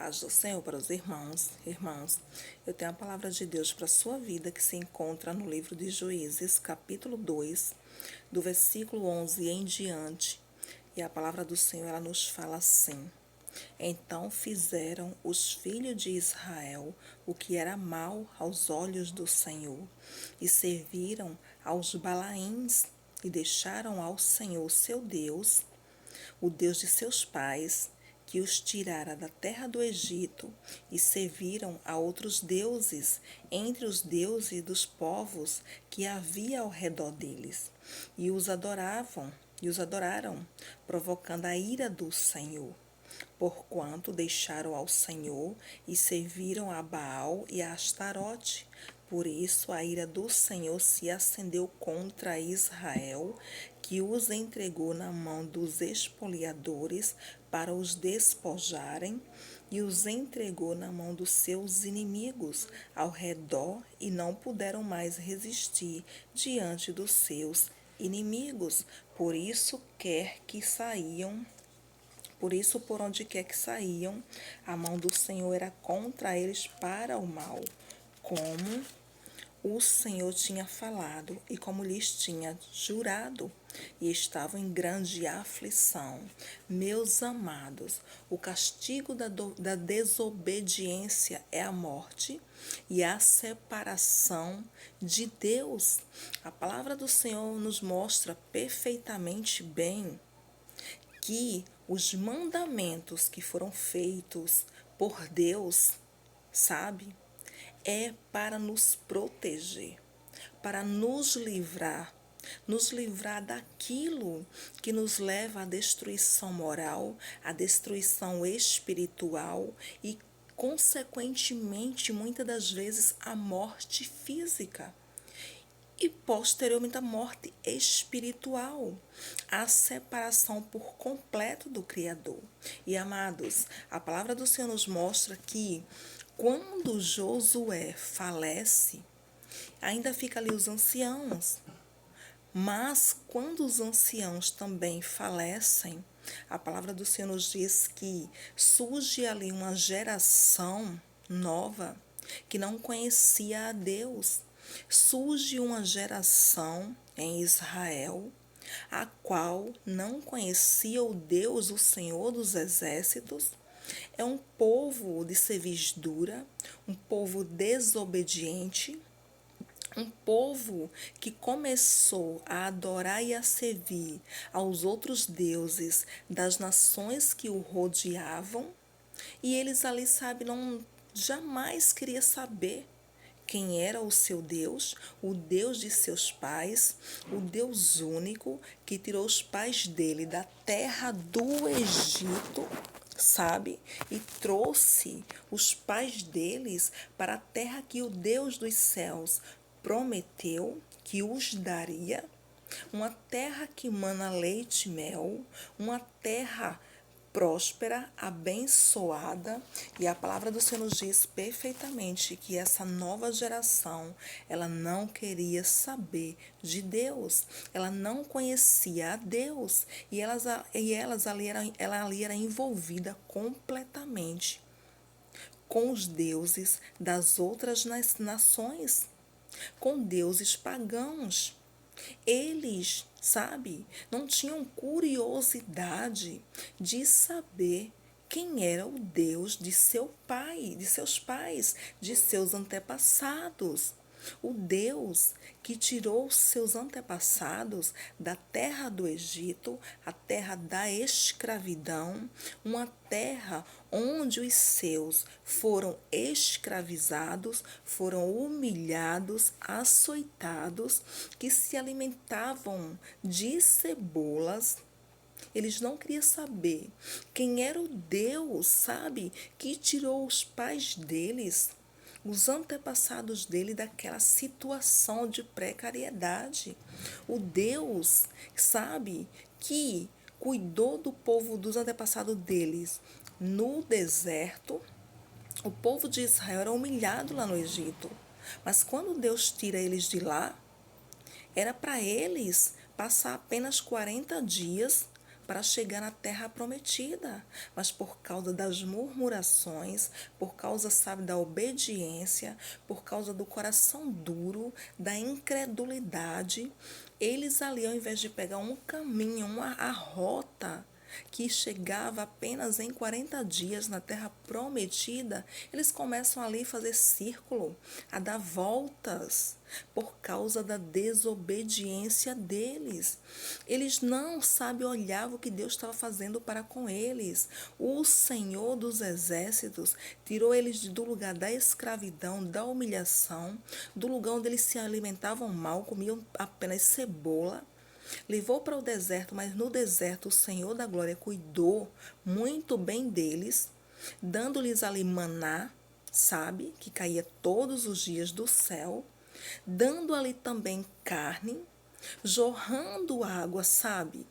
Paz do Senhor para os irmãos. Irmãos, eu tenho a palavra de Deus para a sua vida que se encontra no livro de Juízes, capítulo 2, do versículo 11 em diante. E a palavra do Senhor ela nos fala assim: Então fizeram os filhos de Israel o que era mal aos olhos do Senhor, e serviram aos Balaíns, e deixaram ao Senhor seu Deus, o Deus de seus pais, que os tirara da terra do Egito, e serviram a outros deuses entre os deuses dos povos que havia ao redor deles, e os adoraram, provocando a ira do Senhor. Porquanto deixaram ao Senhor e serviram a Baal e a Astarote. Por isso a ira do Senhor se acendeu contra Israel, que os entregou na mão dos espoliadores para os despojarem, e os entregou na mão dos seus inimigos ao redor, e não puderam mais resistir diante dos seus inimigos. Por isso por onde quer que saíam, a mão do Senhor era contra eles para o mal, como o Senhor tinha falado e como lhes tinha jurado, e estavam em grande aflição. Meus amados, o castigo da desobediência é a morte e a separação de Deus. A palavra do Senhor nos mostra perfeitamente bem que os mandamentos que foram feitos por Deus, sabe, é para nos proteger, para nos livrar daquilo que nos leva à destruição moral, à destruição espiritual e, consequentemente, muitas das vezes, à morte física e posteriormente a morte espiritual, a separação por completo do Criador. E amados, a palavra do Senhor nos mostra que quando Josué falece, ainda fica ali os anciãos, mas quando os anciãos também falecem, a palavra do Senhor nos diz que surge ali uma geração nova que não conhecia a Deus. Surge uma geração em Israel, a qual não conhecia o Deus, o Senhor dos Exércitos. É um povo de cerviz dura, um povo desobediente, um povo que começou a adorar e a servir aos outros deuses das nações que o rodeavam, e eles ali, sabe, não jamais queria saber quem era o seu Deus, o Deus de seus pais, o Deus único que tirou os pais dele da terra do Egito, sabe? E trouxe os pais deles para a terra que o Deus dos céus prometeu que os daria, uma terra que mana leite e mel, uma terra próspera, abençoada, e a palavra do Senhor nos diz perfeitamente que essa nova geração, ela não queria saber de Deus, ela não conhecia a Deus, ela ali era envolvida completamente com os deuses das outras nações, com deuses pagãos. Eles, sabe, não tinham curiosidade de saber quem era o Deus de seu pai, de seus pais, de seus antepassados. O Deus que tirou seus antepassados da terra do Egito, a terra da escravidão, uma terra onde os seus foram escravizados, foram humilhados, açoitados, que se alimentavam de cebolas. Eles não queriam saber quem era o Deus, sabe, que tirou os pais deles, os antepassados dele, daquela situação de precariedade. O Deus, sabe, que cuidou do povo, dos antepassados deles no deserto. O povo de Israel era humilhado lá no Egito, mas quando Deus tira eles de lá, era para eles passar apenas 40 dias para chegar na terra prometida. Mas por causa das murmurações, por causa, sabe, da obediência, por causa do coração duro, da incredulidade, eles ali, ao invés de pegar um caminho, a rota que chegava apenas em 40 dias na terra prometida, eles começam ali a fazer círculo, a dar voltas, por causa da desobediência deles. Eles não, sabe, olhavam o que Deus estava fazendo para com eles. O Senhor dos Exércitos tirou eles do lugar da escravidão, da humilhação, do lugar onde eles se alimentavam mal, comiam apenas cebola, levou para o deserto, mas no deserto o Senhor da glória cuidou muito bem deles, dando-lhes ali maná, sabe, que caía todos os dias do céu, dando ali também carne, jorrando água, sabe,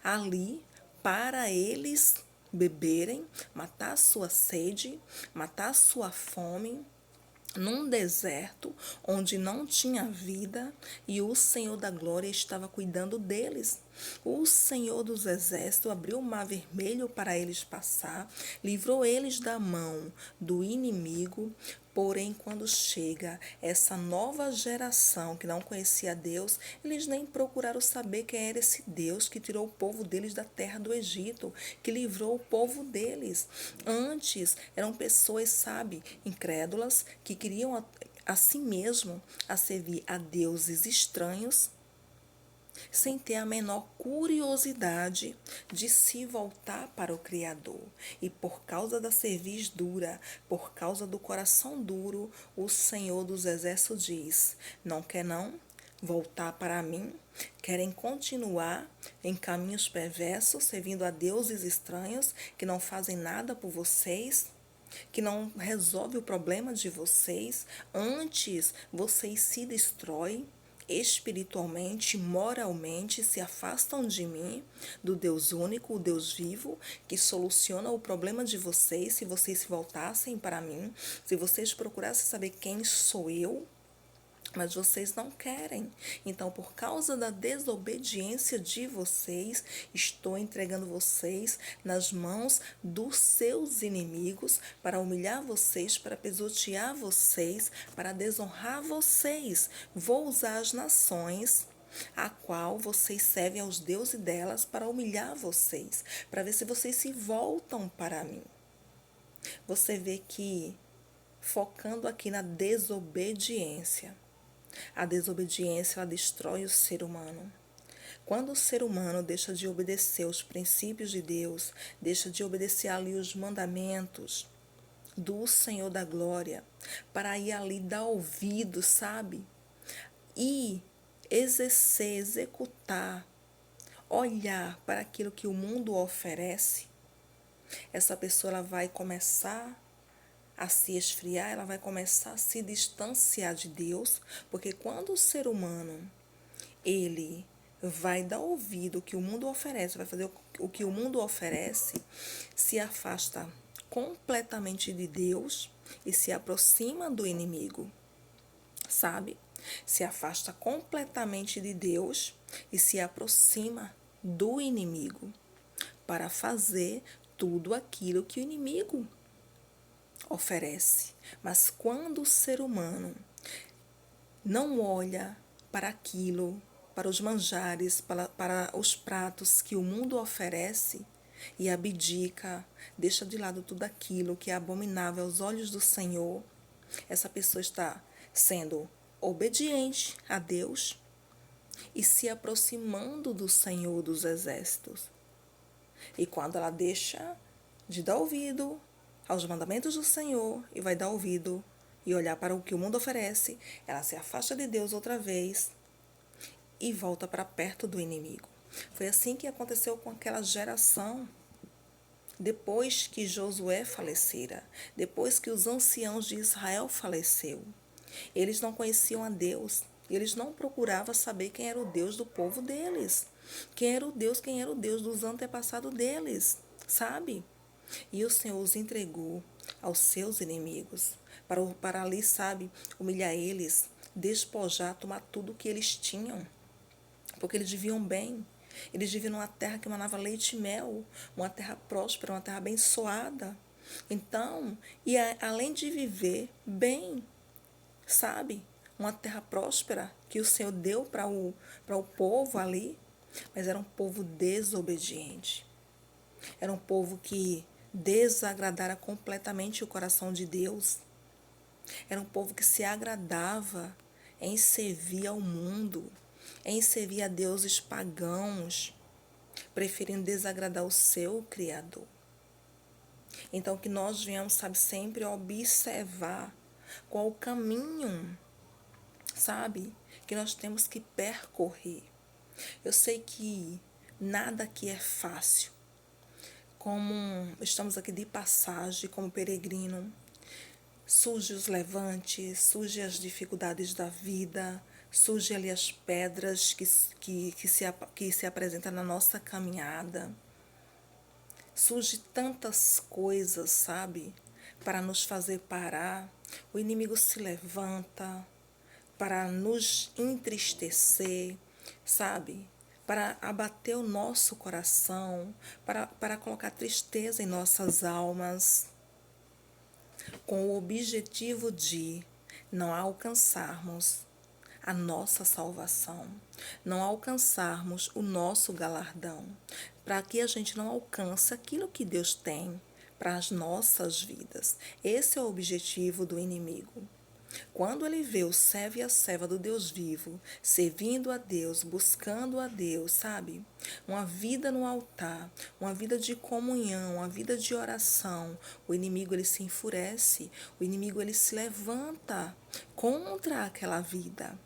ali para eles beberem, matar a sua sede, matar a sua fome, num deserto onde não tinha vida, e o Senhor da glória estava cuidando deles. O Senhor dos exércitos abriu o mar vermelho para eles passar, livrou eles da mão do inimigo. Porém, quando chega essa nova geração que não conhecia Deus, eles nem procuraram saber quem era esse Deus que tirou o povo deles da terra do Egito, que livrou o povo deles. Antes, eram pessoas, sabe, incrédulas, que queriam a si mesmo a servir a deuses estranhos, sem ter a menor curiosidade de se voltar para o Criador. E por causa da cerviz dura, por causa do coração duro, o Senhor dos Exércitos diz: não quer não voltar para mim? Querem continuar em caminhos perversos, servindo a deuses estranhos que não fazem nada por vocês? Que não resolve o problema de vocês? Antes, vocês se destroem espiritualmente, moralmente, se afastam de mim, do Deus único, o Deus vivo, que soluciona o problema de vocês. Se vocês se voltassem para mim, se vocês procurassem saber quem sou eu, mas vocês não querem. Então, por causa da desobediência de vocês, estou entregando vocês nas mãos dos seus inimigos, para humilhar vocês, para pisotear vocês, para desonrar vocês. Vou usar as nações a qual vocês servem aos deuses delas para humilhar vocês, para ver se vocês se voltam para mim. Você vê que, focando aqui na desobediência, a desobediência, ela destrói o ser humano. Quando o ser humano deixa de obedecer os princípios de Deus, deixa de obedecer ali os mandamentos do Senhor da glória, para ir ali dar ouvido, sabe? E exercer, executar, olhar para aquilo que o mundo oferece, essa pessoa ela vai começar a se esfriar, ela vai começar a se distanciar de Deus, porque quando o ser humano, ele vai dar ouvido ao que o mundo oferece, vai fazer o que o mundo oferece, se afasta completamente de Deus e se aproxima do inimigo, sabe? Se afasta completamente de Deus e se aproxima do inimigo para fazer tudo aquilo que o inimigo oferece. Mas quando o ser humano não olha para aquilo, para os manjares, para os pratos que o mundo oferece, e abdica, deixa de lado tudo aquilo que é abominável aos olhos do Senhor, essa pessoa está sendo obediente a Deus e se aproximando do Senhor dos Exércitos. E quando ela deixa de dar ouvido aos mandamentos do Senhor e vai dar ouvido e olhar para o que o mundo oferece, ela se afasta de Deus outra vez e volta para perto do inimigo. Foi assim que aconteceu com aquela geração. Depois que Josué falecera, depois que os anciãos de Israel faleceram, eles não conheciam a Deus, eles não procuravam saber quem era o Deus do povo deles, quem era o Deus dos antepassados deles, sabe? E o Senhor os entregou aos seus inimigos, para ali, sabe, humilhar eles, despojar, tomar tudo o que eles tinham, porque eles viviam bem, Eles viviam numa terra que manava leite e mel, uma terra próspera, uma terra abençoada. Então, além de viver bem, sabe? Uma terra próspera que o Senhor deu para o povo ali, mas era um povo desobediente. Era um povo que desagradara completamente o coração de Deus. Era um povo que se agradava em servir ao mundo, em servir a deuses pagãos, preferindo desagradar o seu Criador. Então, que nós venhamos, sabe, sempre observar qual o caminho, sabe, que nós temos que percorrer. Eu sei que nada aqui é fácil. Como estamos aqui de passagem, como peregrino, surgem os levantes, surgem as dificuldades da vida, surgem ali as pedras que se apresentam na nossa caminhada. Surge tantas coisas, sabe, para nos fazer parar. O inimigo se levanta para nos entristecer, sabe, para abater o nosso coração, para colocar tristeza em nossas almas, com o objetivo de não alcançarmos a nossa salvação, não alcançarmos o nosso galardão, para que a gente não alcance aquilo que Deus tem para as nossas vidas. Esse é o objetivo do inimigo. Quando ele vê o servo e a serva do Deus vivo, servindo a Deus, buscando a Deus, sabe? Uma vida no altar, uma vida de comunhão, uma vida de oração, o inimigo ele se enfurece, o inimigo ele se levanta contra aquela vida.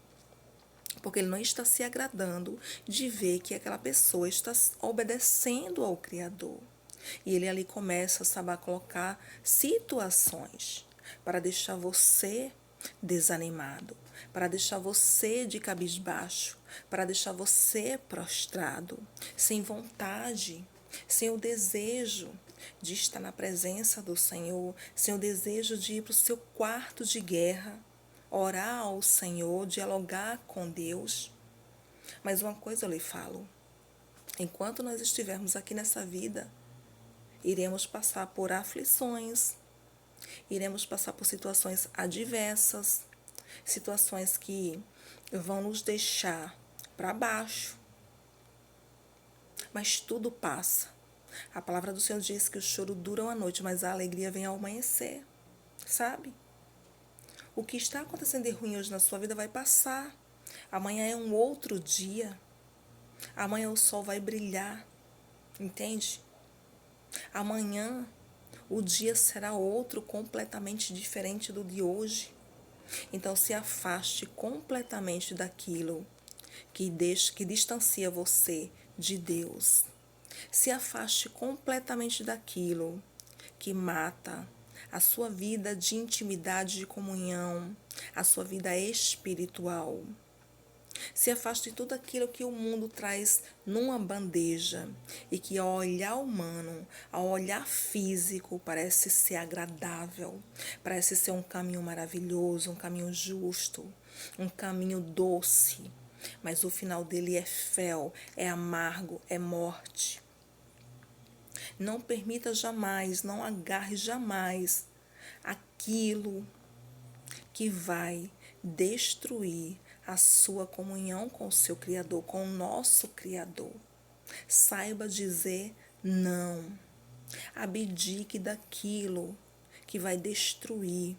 Porque ele não está se agradando de ver que aquela pessoa está obedecendo ao Criador. E ele ali começa, sabe, a colocar situações para deixar você desanimado, para deixar você de cabisbaixo, para deixar você prostrado, sem vontade, sem o desejo de estar na presença do Senhor, sem o desejo de ir para o seu quarto de guerra, orar ao Senhor, dialogar com Deus. Mas uma coisa eu lhe falo, enquanto nós estivermos aqui nessa vida, iremos passar por aflições, iremos passar por situações adversas, situações que vão nos deixar para baixo. Mas tudo passa. A palavra do Senhor diz que o choro dura uma noite, mas a alegria vem ao amanhecer, sabe? O que está acontecendo de ruim hoje na sua vida vai passar. Amanhã é um outro dia. Amanhã o sol vai brilhar, entende? Amanhã o dia será outro, completamente diferente do de hoje. Então se afaste completamente daquilo que distancia você de Deus. Se afaste completamente daquilo que mata a sua vida de intimidade, de comunhão, a sua vida espiritual. Se afaste de tudo aquilo que o mundo traz numa bandeja e que ao olhar humano, ao olhar físico, parece ser agradável, parece ser um caminho maravilhoso, um caminho justo, um caminho doce, mas o final dele é fel, é amargo, é morte. Não permita jamais, não agarre jamais aquilo que vai destruir a sua comunhão com o seu Criador, com o nosso Criador. Saiba dizer não. Abdique daquilo que vai destruir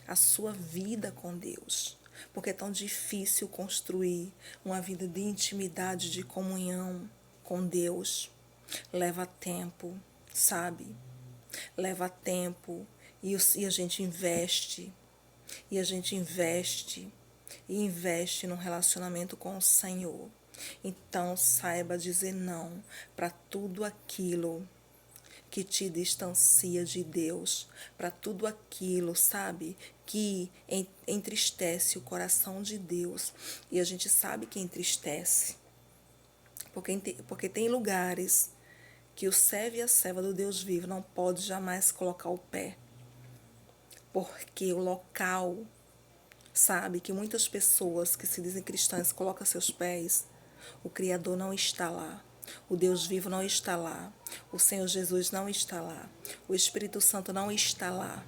a sua vida com Deus. Porque é tão difícil construir uma vida de intimidade, de comunhão com Deus. Leva tempo, sabe? Leva tempo e a gente investe. E a gente investe num relacionamento com o Senhor. Então, saiba dizer não para tudo aquilo que te distancia de Deus, para tudo aquilo, sabe, que entristece o coração de Deus. E a gente sabe que entristece, porque tem lugares que o servo e a serva do Deus vivo não pode jamais colocar o pé, porque o local, sabe, que muitas pessoas que se dizem cristãs colocam seus pés, O Criador não está lá. O Deus vivo não está lá. O Senhor Jesus não está lá. O Espírito Santo não está lá.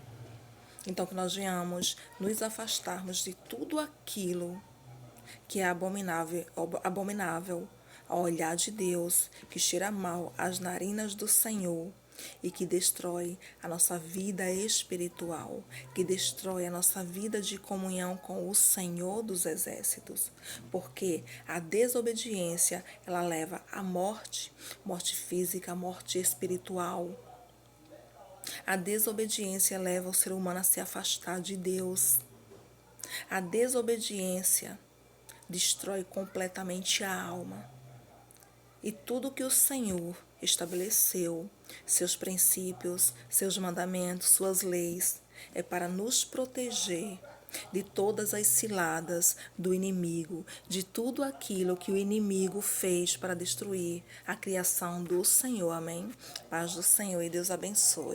Então, que nós venhamos nos afastarmos de tudo aquilo que é abominável ao olhar de Deus, que cheira mal às narinas do Senhor e que destrói a nossa vida espiritual, que destrói a nossa vida de comunhão com o Senhor dos Exércitos, porque a desobediência, ela leva à morte, morte física, morte espiritual. A desobediência leva o ser humano a se afastar de Deus. A desobediência destrói completamente a alma. E tudo que o Senhor estabeleceu, seus princípios, seus mandamentos, suas leis, é para nos proteger de todas as ciladas do inimigo, de tudo aquilo que o inimigo fez para destruir a criação do Senhor. Amém? Paz do Senhor e Deus abençoe.